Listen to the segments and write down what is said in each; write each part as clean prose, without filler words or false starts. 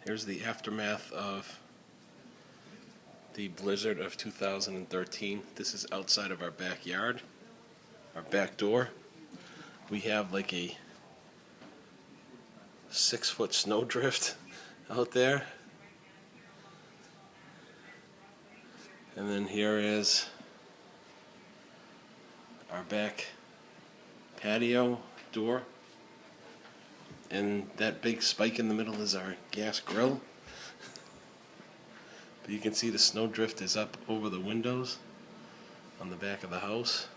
Here's the aftermath of the blizzard of 2013. This is outside of our backyard, our back door. We have like a 6-foot snowdrift out there. And then here is our back patio door. And that big spike in the middle is our gas grill. But you can see the snowdrift is up over the windows on the back of the house.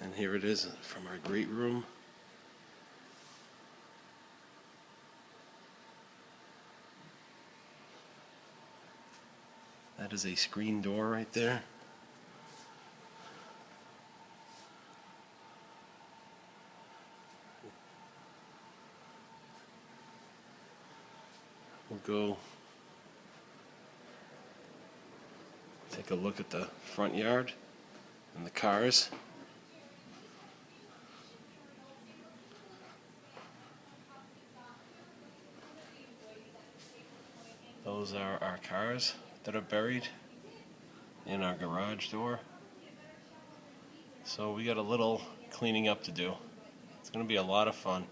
And here it is from our great room. That is a screen door right there. We'll go take a look at the front yard and the cars. Those are our cars that are buried in our garage door. So we got a little cleaning up to do. It's going to be a lot of fun.